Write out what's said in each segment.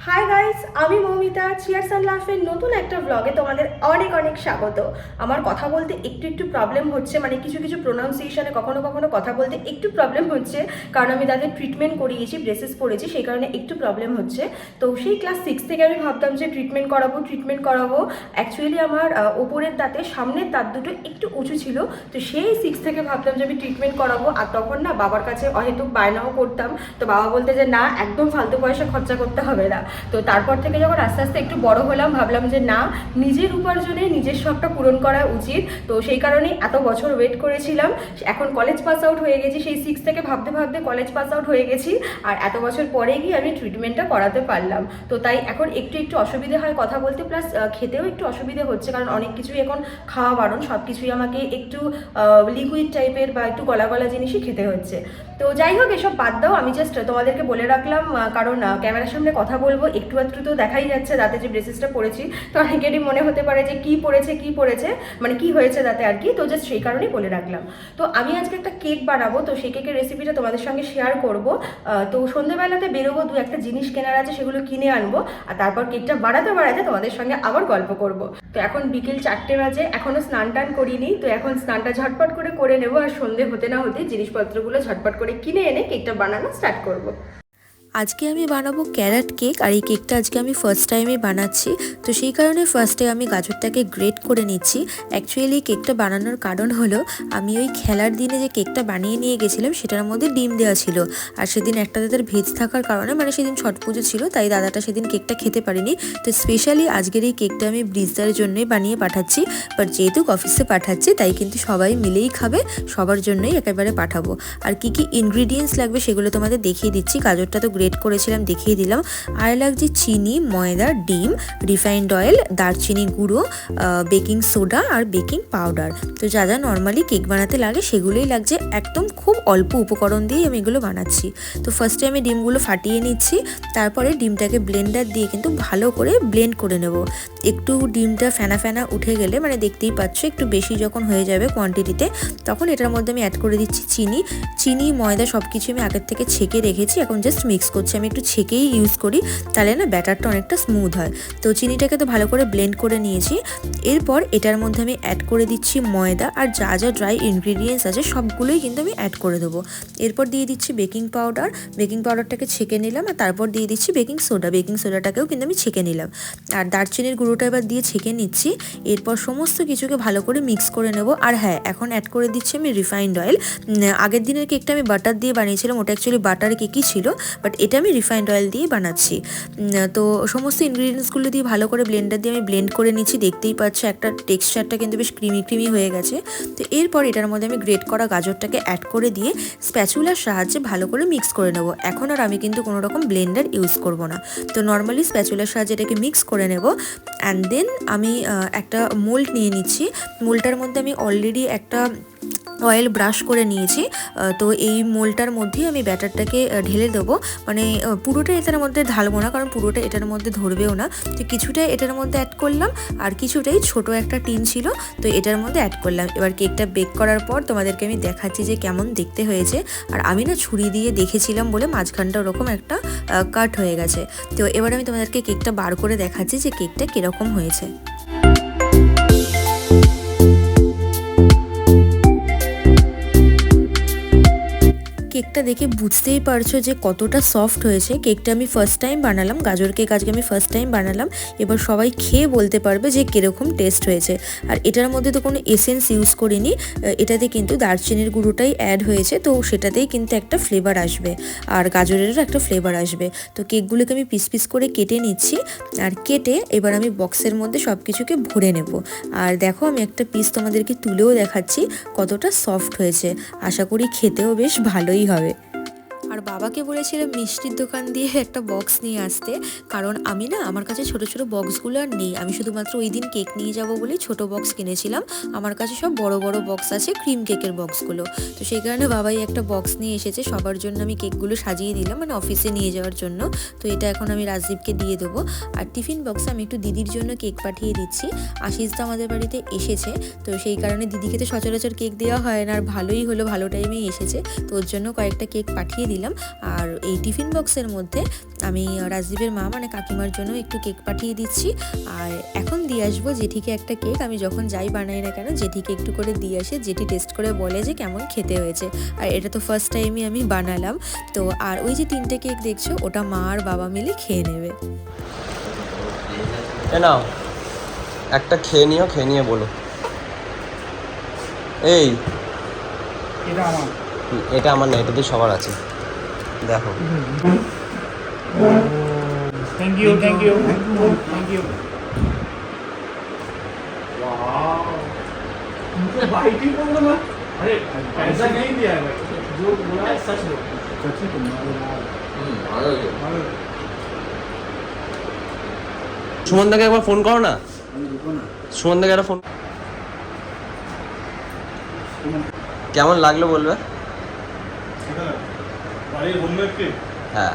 Hi guys, আমি Moumita. Cheers and লাফের নতুন একটা ব্লগে তোমাদের অনেক অনেক স্বাগত। আমার কথা বলতে একটু একটু প্রবলেম হচ্ছে, মানে কিছু কিছু প্রোনাউন্সিয়েশনে কখনো কখনো কথা বলতে একটু প্রবলেম হচ্ছে, কারণ আমি তাদের ট্রিটমেন্ট করিয়েছি, ব্রেসেস পড়েছি, সেই কারণে একটু প্রবলেম হচ্ছে। তো সেই ক্লাস 6 থেকে আমি ভাবতাম যে ট্রিটমেন্ট করাবো। অ্যাকচুয়ালি আমার ওপরের দাঁতে সামনের দাঁত দুটো একটু উঁচু ছিল, তো সেই 6 থেকে ভাবতাম যে আমি ট্রিটমেন্ট করাবো। আর তখন না বাবার কাছে অহেতুক বায়নাও করতাম, তো বাবা বলতে যে না, একদম ফালতু পয়সা খরচা করতে হবে না। তো তারপর থেকে যখন আস্তে আস্তে একটু বড় হলাম, ভাবলাম যে না, নিজের উপার্জনে নিজের শখটা পূরণ করা উচিত। তো সেই কারণেই এত বছর ওয়েট করেছিলাম। এখন কলেজ পাস আউট হয়ে গেছি, সেই 6 থেকে ভাবতে ভাবতে কলেজ পাস আউট হয়ে গেছি, আর এত বছর পরে গিয়ে আমি ট্রিটমেন্টটা করাতে পারলাম। তো তাই এখন একটু একটু অসুবিধে হয় কথা বলতে, প্লাস খেতেও একটু অসুবিধে হচ্ছে, কারণ অনেক কিছুই এখন খাওয়া বারণ, সব কিছুই আমাকে একটু লিকুইড টাইপের বা একটু গলা গলা জিনিসই খেতে হচ্ছে। তো যাই হোক, এসব বাদ দাও, আমি জাস্ট তোমাদেরকে বলে রাখলাম, কারণ ক্যামেরার সামনে কথা বলবো, একটু একটু তো দেখাই যাচ্ছে দাঁতে যে ব্রেসেসটা পরেছি, তো অনেকেরই মনে হতে পারে যে কি পড়েছে মানে কি হয়েছে দাঁতে আর কি। তো জাস্ট সেই কারণেই বলে রাখলাম। তো আমি আজকে একটা কেক বানাবো, তো সেই কেকের রেসিপিটা তোমাদের সঙ্গে শেয়ার করব। তো সন্ধ্যেবেলাতে বেরোবো, দু একটা জিনিস কেনার আছে, সেগুলো কিনে আনবো, আর তারপর কেকটা বানাতে বানাতে তোমাদের সঙ্গে আবার গল্প করব। তো এখন বিকেল 4টে বাজে, এখনও স্নান টান করিনি, তো এখন স্নানটা ঝটপট করে নেবো, আর সন্ধে হতে না হতে জিনিসপত্রগুলো ঝটপট করে কিনে এনে কেকটা বানানো স্টার্ট করব। আজকে আমি বানাবো ক্যারট কেক, আর এই কেকটা আজকে আমি ফার্স্ট টাইমে বানাচ্ছি। তো সেই কারণে ফার্স্টে আমি গাজরটাকে গ্রেট করে নিচ্ছি। অ্যাকচুয়ালি কেকটা বানানোর কারণ হলো, আমি ওই খেলার দিনে যে কেকটা বানিয়ে নিয়ে গেছিলাম সেটার মধ্যে ডিম দেওয়া ছিল, আর সেদিন একটা দাদার ভেজ থাকার কারণে, মানে সেদিন ছট পুজো ছিল, তাই দাদাটা সেদিন কেকটা খেতে পারিনি। তো স্পেশালি আজকের এই কেকটা আমি ব্রিজদারের জন্যই বানিয়ে পাঠাচ্ছি, বাট যেহেতু অফিসে পাঠাচ্ছি তাই কিন্তু সবাই মিলেই খাবে, সবার জন্যই একেবারে পাঠাবো। আর কি কি ইনগ্রিডিয়েন্টস লাগবে সেগুলো তোমাদের দেখিয়ে দিচ্ছি। গাজরটা তো গ্রেট করেছিলাম, দেখিয়ে দিলাম। আর লাগছে চিনি, ময়দা, ডিম, রিফাইন্ড অয়েল, দারচিনি গুঁড়ো, বেকিং সোডা আর বেকিং পাউডার। তো যা যা নর্মালি কেক বানাতে লাগে সেগুলোই লাগছে, একদম খুব অল্প উপকরণ দিয়েই আমি এগুলো বানাচ্ছি। তো ফার্স্টে আমি ডিমগুলো ফাটিয়ে নিচ্ছি, তারপরে ডিমটাকে ব্লেন্ডার দিয়ে কিন্তু ভালো করে ব্লেন্ড করে নেব। একটু ডিমটা ফেনা ফেনা উঠে গেলে, মানে দেখতেই পাচ্ছ একটু বেশি যখন হয়ে যাবে কোয়ান্টিটিতে, তখন এটার মধ্যে আমি অ্যাড করে দিচ্ছি চিনি, ময়দা সব কিছু আমি আগের থেকে ছেঁকে রেখেছি, এখন জাস্ট মিক্স করছি। আমি একটু ছেঁকেই ইউজ করি, তাহলে না ব্যাটারটা অনেকটা স্মুথ হয়। তো চিনিটাকে তো ভালো করে ব্লেন্ড করে নিয়েছি। এরপর এটার মধ্যে আমি অ্যাড করে দিচ্ছি ময়দা, আর যা যা ড্রাই ইনগ্রিডিয়েন্টস আছে সবগুলোই কিন্তু আমি অ্যাড করে দেবো। এরপর দিয়ে দিচ্ছি বেকিং পাউডারটাকে ছেঁকে নিলাম, আর তারপর দিয়ে দিচ্ছি বেকিং সোডাটাকেও কিন্তু আমি ছেঁকে নিলাম, আর দারচিনির গুঁড়োটা এবার দিয়ে ছেঁকে নিচ্ছি। এরপর সমস্ত কিছুকে ভালো করে মিক্স করে নেব। আর হ্যাঁ, এখন অ্যাড করে দিচ্ছি আমি রিফাইন্ড অয়েল। আগের দিনের কেকটা আমি বাটার দিয়ে বানিয়েছিলাম, ওটা অ্যাকচুয়ালি বাটার কেকই ছিল, বাট এটা আমি রিফাইন্ড অয়েল দিয়ে বানাচ্ছি। তো সমস্ত ইনগ্রিডিয়েন্টসগুলো দিয়ে ভালো করে ব্লেন্ডার দিয়ে আমি ব্লেন্ড করে নিচ্ছি। দেখতেই পাচ্ছ একটা টেক্সচারটা কিন্তু বেশ ক্রিমি হয়ে গেছে। তো এরপর এটার মধ্যে আমি গ্রেট করা গাজরটাকে অ্যাড করে দিয়ে স্প্যাচুলার সাহায্যে ভালো করে মিক্স করে নেব। এখন আর আমি কিন্তু কোনো রকম ব্লেন্ডার ইউজ করব না, তো নর্মালি স্প্যাচুলার সাহায্যে এটাকে মিক্স করে নেব। অ্যান্ড দেন আমি একটা মোল্ড নিয়ে নিচ্ছি। মোল্ডটার মধ্যে আমি অলরেডি একটা অয়েল ব্রাশ করে নিয়েছি। তো এই মোলটার মধ্যেই আমি ব্যাটারটাকে ঢেলে দেবো, মানে পুরোটা এটার মধ্যে ঢালবো না, কারণ পুরোটা এটার মধ্যে ধরবেও না। তো কিছুটা এটার মধ্যে অ্যাড করলাম, আর কিছুটাই ছোট একটা টিন ছিল, তো এটার মধ্যে অ্যাড করলাম। এবার কেকটা বেক করার পর তোমাদেরকে আমি দেখাচ্ছি যে কেমন দেখতে হয়েছে। আর আমি না ছুরি দিয়ে দেখেছিলাম বলে মাঝখানটা ওরকম একটা কাট হয়ে গেছে। তো এবার আমি তোমাদেরকে কেকটা বার করে দেখাচ্ছি যে কেকটা কীরকম হয়েছে। কেকটা দেখে বুঝতেই পারছো যে কতটা সফট হয়েছে। কেকটা আমি ফার্স্ট টাইম বানালাম, গাজর কেক আজকে আমি ফার্স্ট টাইম বানালাম। এবার সবাই খেয়ে বলতে পারবে যে কীরকম টেস্ট হয়েছে। আর এটার মধ্যে তো কোনো এসেন্স ইউজ করিনি, এটাতে কিন্তু দারচিনির গুঁড়োটাই অ্যাড হয়েছে, তো সেটাতেই কিন্তু একটা ফ্লেভার আসবে, আর গাজরেরও একটা ফ্লেভার আসবে। তো কেকগুলোকে আমি পিস করে কেটে নিচ্ছি, আর কেটে এবার আমি বক্সের মধ্যে সব কিছুকে ভরে নেব। আর দেখো, আমি একটা পিস তোমাদেরকে তুলেও দেখাচ্ছি কতটা সফট হয়েছে। আশা করি খেতেও বেশ ভালোই হবে। আর বাবাকে বলেছিলাম মিষ্টির দোকান দিয়ে একটা বক্স নিয়ে আসতে, কারণ আমি না, আমার কাছে ছোট ছোট বক্সগুলো আর নেই। আমি শুধুমাত্র ওই দিন কেক নিয়ে যাব বলেই ছোট বক্স কিনেছিলাম। আমার কাছে সব বড় বড় বক্স আছে, ক্রিম কেকের বক্সগুলো। তো সেই কারণে বাবাই একটা বক্স নিয়ে এসেছে, সবার জন্য আমি কেকগুলো সাজিয়ে দিলাম, মানে অফিসে নিয়ে যাওয়ার জন্য। তো এটা এখন আমি রাজদীপকে দিয়ে দেবো। আর টিফিন বক্সে আমি একটু দিদির জন্য কেক পাঠিয়ে দিচ্ছি। আশিসদা আমাদের বাড়িতে এসেছে, তো সেই কারণে দিদিকে তো সচরাচর কেক দেওয়া হয় না, আর ভালোই হলো, ভালো টাইমেই এসেছে, তো ওর জন্য কয়েকটা কেক পাঠিয়ে দিলাম। আর এই টিফিন বক্সের মধ্যে আমি রাজদীপের মা মানে কাকিমার জন্য একটু কেক পাঠিয়ে দিচ্ছি। আর এখন দিয়ে আসবো জেঠিকে একটা কেক। আমি যখন যাই বানাই না কেন জেঠিকে একটু করে দিয়ে আসে, জেঠি টেস্ট করে বলে যে কেমন খেতে হয়েছে। আর এটা তো ফার্স্ট টাইমই আমি বানালাম। তো আর ওই যে 3টে কেক দেখছো ওটা মা আর বাবা মিলে খেয়ে নেবে। নাও একটা খেয়ে নিয়ে বলো। এই এটা আমার না, এটা তো সবার আছে, দেখো। Thank you thank you thank you मुझे बाइक ही बोल रहा। अरे ऐसा नहीं दिया है भाई, जो बोला है सच बोल। सच ही সুমন দাকে একবার ফোন করো না, সুমন দাকে একটা ফোন। কেমন লাগলো বলবে? হ্যাঁ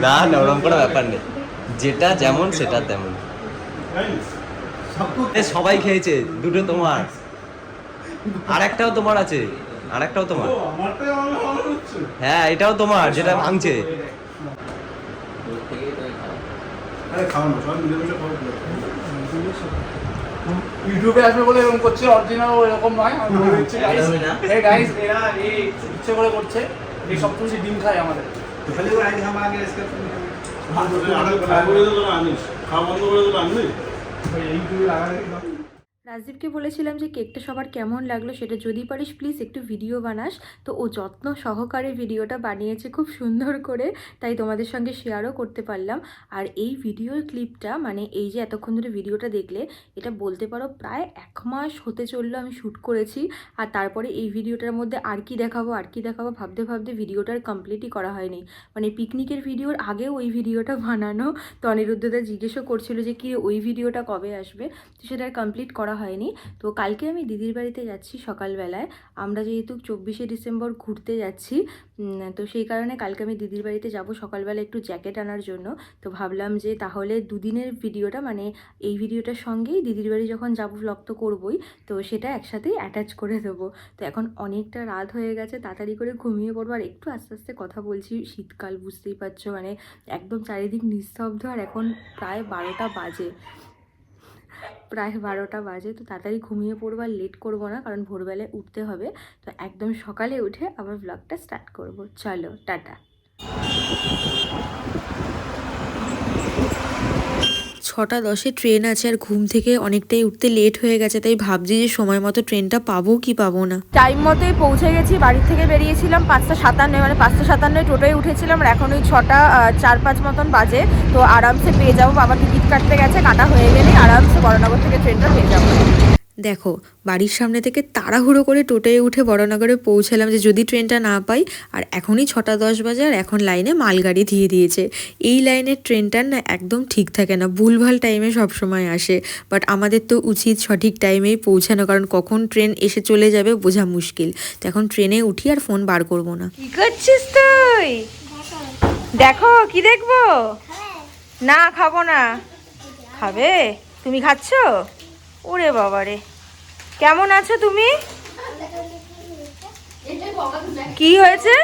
না না, ওরকম কোনো ব্যাপার নেই, যেটা যেমন সেটা তেমন। সবাই খেয়েছে, দুটো তোমার, আর একটাও তোমার আছে, আর একটাও তোমার। হ্যাঁ এটাও তোমার, যেটা ভাঙছে। ইউটিউবে আসবে বলে এরকম করছে, অরিজিনাল এরকম নয়। আমি বলে দিচ্ছি গাইস, এই গাইস এরা এই ইচ্ছে করে করছে, এই সব কিছু ডিম খায় আমাদের। তো খালি ওরা আগে हम आगे इसका খাওয়া বন্ধ করে দিল আনবি ভাই, ইউটিউবে লাগা রাখি। রাজদীপকে বলেছিলাম যে কেকটা সবার কেমন লাগলো সেটা যদি পারিস প্লিজ একটু ভিডিও বানাস। তো ও যত্ন সহকারে ভিডিওটা বানিয়েছে খুব সুন্দর করে, তাই তোমাদের সঙ্গে শেয়ারও করতে পারলাম। আর এই ভিডিওর ক্লিপটা মানে এই যে এতক্ষণ ধরে ভিডিওটা দেখলে, এটা বলতে পারো প্রায় 1 মাস হতে চললো আমি শ্যুট করেছি। আর তারপরে এই ভিডিওটার মধ্যে আর কি দেখাবো ভাবতে ভাবতে ভিডিওটার কমপ্লিটই করা হয়নি। মানে পিকনিকের ভিডিওর আগেও ওই ভিডিওটা বানানো। তো অনিরুদ্ধদা জিজ্ঞেসও করছিল যে কি ওই ভিডিওটা কবে আসবে, তো সেটা কমপ্লিট করা হয়নি। তো কালকে আমি দিদির বাড়িতে যাচ্ছি সকালবেলায়। আমরা যেহেতু 24শে ডিসেম্বর ঘুরতে যাচ্ছি, তো সেই কারণে কালকে আমি দিদির বাড়িতে যাব সকালবেলা একটু জ্যাকেট আনার জন্য। তো ভাবলাম যে তাহলে দুদিনের ভিডিওটা মানে এই ভিডিওটার সঙ্গেই দিদির বাড়ি যখন যাবো ব্লগ তো করবোই, তো সেটা একসাথেই অ্যাটাচ করে দেবো। তো এখন অনেকটা রাত হয়ে গেছে, তাড়াতাড়ি করে ঘুমিয়ে পড়বো। আর একটু আস্তে আস্তে কথা বলছি, শীতকাল বুঝতেই পারছো, মানে একদম চারিদিক নিস্তব্ধ। আর এখন প্রায় 12টা বাজে, তো তাড়াতাড়ি ঘুমিয়ে পড়বো, আর লেট করবো না কারণ ভোরবেলায় উঠতে হবে। তো একদম সকালে উঠে আবার ব্লগটা স্টার্ট করব। চলো টাটা। 6:10-এ ট্রেন আছে, আর ঘুম থেকে অনেকটাই উঠতে লেট হয়ে গেছে, তাই ভাবছি যে সময় মতো ট্রেনটা পাবো কি পাবো না। টাইম মতোই পৌঁছে গেছি, বাড়ি থেকে বেরিয়েছিলাম 5:57, মানে 5:57 টোটোয় উঠেছিলাম। আর এখন ওই 6টা 4-5 মতন বাজে। তো আরামসে পেয়ে যাবো, বাবা টিকিট কাটতে গেছে, কাটা হয়ে গেলেই আরামসে বড়নগর থেকে ট্রেনটা পেয়ে যাবো। দেখো বাড়ির সামনে থেকে তাড়াহুড়ো করে টোটোয় উঠে বড়নগরে পৌঁছালাম যে যদি ট্রেনটা না পাই। আর এখনই 6:10 বাজে, আর এখন লাইনে মালগাড়ি দিয়ে দিয়েছে। এই লাইনের ট্রেনটার না একদম ঠিক থাকে না, ভুলভাল টাইমে সবসময় আসে। বাট আমাদের তো উচিত সঠিক টাইমেই পৌঁছানো, কারণ কখন ট্রেন এসে চলে যাবে বোঝা মুশকিল। তো এখন ট্রেনে উঠি আর ফোন বার করবো না। কি করছিস তুই? দেখো কি দেখবো? না খাবো না। খাবে? তুমি খাচ্ছ? ওরে বাবা রে, কেমন আছো তুমি? কি হয়েছে?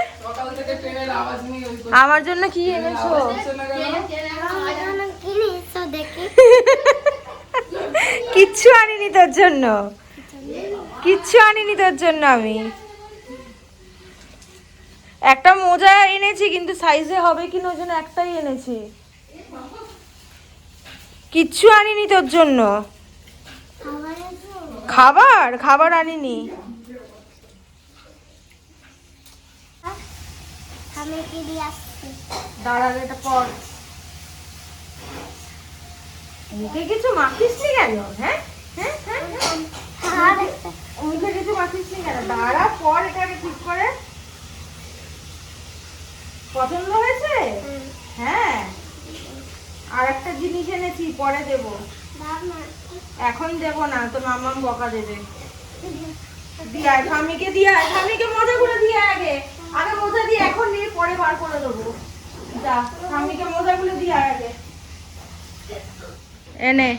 আমার জন্য কি এনেছো? কিচ্ছু আনিনি তোর জন্য, আমি একটা মোজা এনেছি, কিন্তু সাইজে হবে কি না ওই জন্য একটাই এনেছি। কিচ্ছু আনিনি তোর জন্য। খাবার আনিনি। দাঁড়া এটা পর। মুখে কিছু মাখিসনি কেন? হ্যাঁ মুখে কিছু মাখিসনি কেন? দাঁড়া পর, এটাকে ঠিক করে। পছন্দ হয়েছে? হ্যাঁ, আর একটা জিনিস এনেছি, পরে দেবো। এখন দেবো না, তো মামা বকা দেবে। দিয়ে স্বামীকে মোজাগুলো দিয়ে আগে মোজা দিয়ে এখন নিয়ে পরে বার করে দেবো। যা স্বামীকে মোজাগুলো দিয়ে আগে এনে।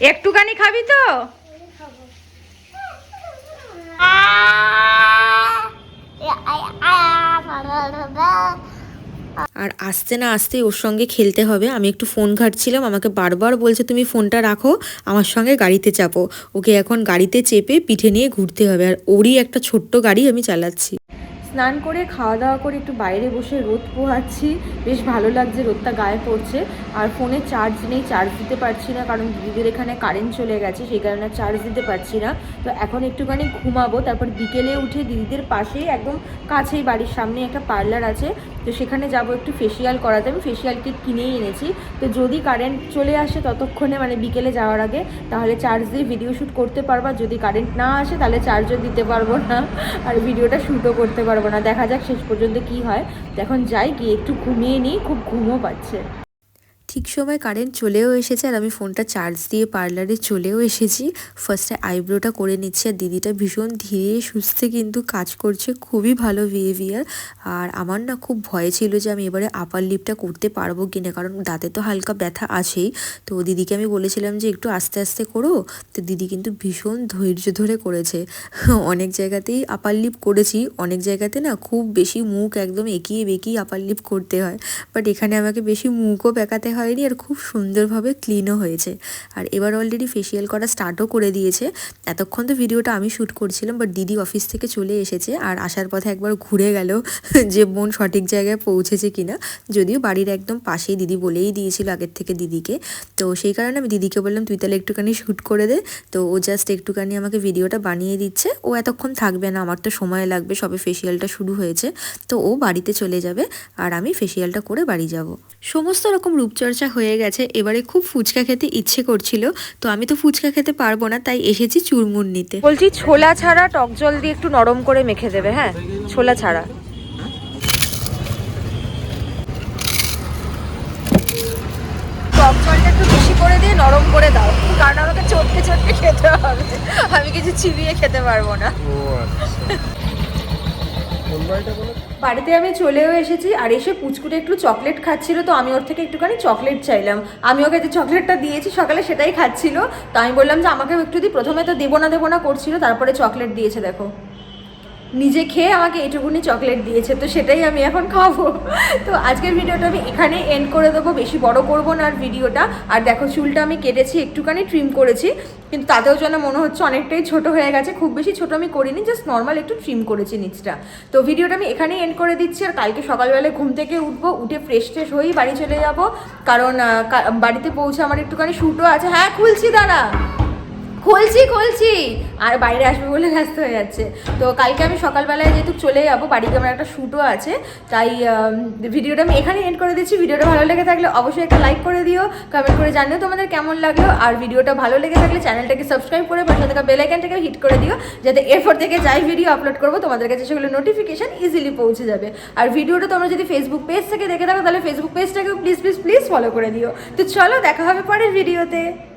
একটুখানি খাবি তো? আর আসতে না আসতে ওর সঙ্গে খেলতে হবে। আমি একটু ফোন ঘাঁটছিলাম, আমাকে বারবার বলছে তুমি ফোনটা রাখো, আমার সঙ্গে গাড়িতে চাপো। ওকে এখন গাড়িতে চেপে পিঠে নিয়ে ঘুরতে হবে, আর ওরই একটা ছোট্ট গাড়ি আমি চালাচ্ছি। স্নান করে খাওয়া দাওয়া করে একটু বাইরে বসে রোদ পোহাচ্ছি, বেশ ভালো লাগছে, রোদটা গায়ে পড়ছে। আর ফোনে চার্জ নেই, চার্জ দিতে পারছি না, কারণ দিদিদের এখানে কারেন্ট চলে গেছে, সেই কারণে চার্জ দিতে পারছি না। তো এখন একটুখানি ঘুমাবো, তারপর বিকেলে উঠে দিদিদের পাশেই একদম কাছেই বাড়ির সামনে একটা পার্লার আছে, তো সেখানে যাব একটু ফেসিয়াল করাতে। আমি ফেসিয়াল কিট কিনেই এনেছি, তো যদি কারেন্ট চলে আসে ততক্ষণে মানে বিকেলে যাওয়ার আগে, তাহলে চার্জ দিয়ে ভিডিও শ্যুট করতে পারবা। যদি কারেন্ট না আসে তাহলে চার্জও দিতে পারবো না, আর ভিডিওটা শ্যুটও করতে পারবো না। দেখা যাক শেষ পর্যন্ত কি হয়। তো এখন যাই, গিয়ে একটু ঘুমিয়ে নিই, খুব ঘুমও পাচ্ছে। ঠিক সময় কারেন্ট চলেও এসেছে, আর আমি ফোনটা চার্জ দিয়ে পার্লারে চলেও এসেছি। ফার্স্টে আইব্রোটা করে নিচ্ছি, আর দিদিটা ভীষণ ধীরে সুস্থে কিন্তু কাজ করছে, খুবই ভালো বিহেভিয়ার। আর আমার না খুব ভয় ছিল যে আমি এবারে আপার লিপটা করতে পারবো কিনা, কারণ দাঁতে তো হালকা ব্যথা আছেই। তো দিদিকে আমি বলেছিলাম যে একটু আস্তে আস্তে করো, তো দিদি কিন্তু ভীষণ ধৈর্য ধরে করেছে। অনেক জায়গাতেই আপার লিপ করেছি, অনেক জায়গাতে না খুব বেশি মুখ একদম এঁকিয়ে বেঁকিয়ে আপার লিপ করতে হয়, বাট এখানে আমাকে বেশি মুখও বেঁকাতে হয়নি, আর খুব সুন্দরভাবে ক্লিনও হয়েছে। আর এবার অলরেডি ফেসিয়াল করা স্টার্টও করে দিয়েছে। এতক্ষণ তো ভিডিওটা আমি শ্যুট করছিলাম, বাট দিদি অফিস থেকে চলে এসেছে, আর আসার পথে একবার ঘুরে গেল যে বোন সঠিক জায়গায় পৌঁছেছে কিনা। যদিও বাড়ির একদম পাশেই, দিদি বলেই দিয়েছিল আগের থেকে দিদিকে, তো সেই কারণে আমি দিদিকে বললাম তুই তাহলে একটুখানি শ্যুট করে দে। তো ও জাস্ট একটুখানি আমাকে ভিডিওটা বানিয়ে দিচ্ছে। ও এতক্ষণ থাকবে না, আমার তো সময় লাগবে, সবে ফেসিয়ালটা শুরু হয়েছে। তো ও বাড়িতে চলে যাবে, আর আমি ফেসিয়ালটা করে বাড়ি যাব। সমস্ত রকম রূপচর্চা হয়ে গেছে, এবারে খুব ফুচকা খেতে ইচ্ছে করছিল। তো আমি তো ফুচকা খেতে পারবো না, তাই এসেছি চুরমুর নিতে। বলছি ছোলা ছাড়া টক জল দিয়ে একটু নরম করে মেখে দেবে, হ্যাঁ ছোলা ছাড়া। টক জলটা একটু বেশি করে দিয়ে নরম করে দাও, কারণ আমাকে চটকে চটকে খেতে হবে, আমি কিছু চিবিয়ে খেতে পারবো না। বাড়িতে আমি চলেও এসেছি, আর এসে পুচকুটে একটু চকলেট খাচ্ছিল, তো আমি ওর থেকে একটুখানি চকলেট চাইলাম। আমি ওকে যে চকলেটটা দিয়েছি সকালে সেটাই খাচ্ছিল, তো আমি বললাম যে আমাকে একটু দিই। প্রথমে তো দেবো না করছিল, তারপরে চকলেট দিয়েছে, দেখো নিজে খেয়ে আমাকে এইটুকুনি চকলেট দিয়েছে, তো সেটাই আমি এখন খাবো। তো আজকের ভিডিওটা আমি এখানে এন্ড করে দেবো, বেশি বড় করব না আর ভিডিওটা। আর দেখো চুলটা আমি কেটেছি, একটুখানি ট্রিম করেছি, কিন্তু তাতেও যেন মনে হচ্ছে অনেকটাই ছোট হয়ে গেছে। খুব বেশি ছোট আমি করিনি, জাস্ট নর্মাল একটু ট্রিম করেছি নিচটা। তো ভিডিওটা আমি এখানেই এন্ড করে দিচ্ছি, আর কালকে সকালবেলায় ঘুম থেকে উঠবো, উঠে ফ্রেশ হয়েই বাড়ি চলে যাব, কারণ বাড়িতে পৌঁছে আমার একটুখানি শ্যুটও আছে। হ্যাঁ খুলছি, দাঁড়া খুলছি, আর বাইরে আসবে বলে ব্যস্ত হয়ে যাচ্ছে। তো কালকে আমি সকালবেলায় যেহেতু চলে যাবো বাড়িতে, আমার একটা শ্যুটও আছে, তাই ভিডিওটা আমি এখানে এন্ড করে দিচ্ছি। ভিডিওটা ভালো লেগে থাকলে অবশ্যই একটা লাইক করে দিও, কমেন্ট করে জানিও তোমাদের কেমন লাগলো। আর ভিডিওটা ভালো লেগে থাকলে চ্যানেলটাকে সাবস্ক্রাইব করে পাশে থাকা বেল আইকনটাকে হিট করে দিও, যাতে এরপর থেকে যাই ভিডিও আপলোড করবো তোমাদের কাছে সেগুলো নোটিফিকেশন ইজিলি পৌঁছে যাবে। আর ভিডিওটা তোমরা যদি ফেসবুক পেজ থেকে দেখে থাকো, তাহলে ফেসবুক পেজটাকেও প্লিজ ফলো করে দিও। তো চলো দেখা হবে পরের ভিডিওতে।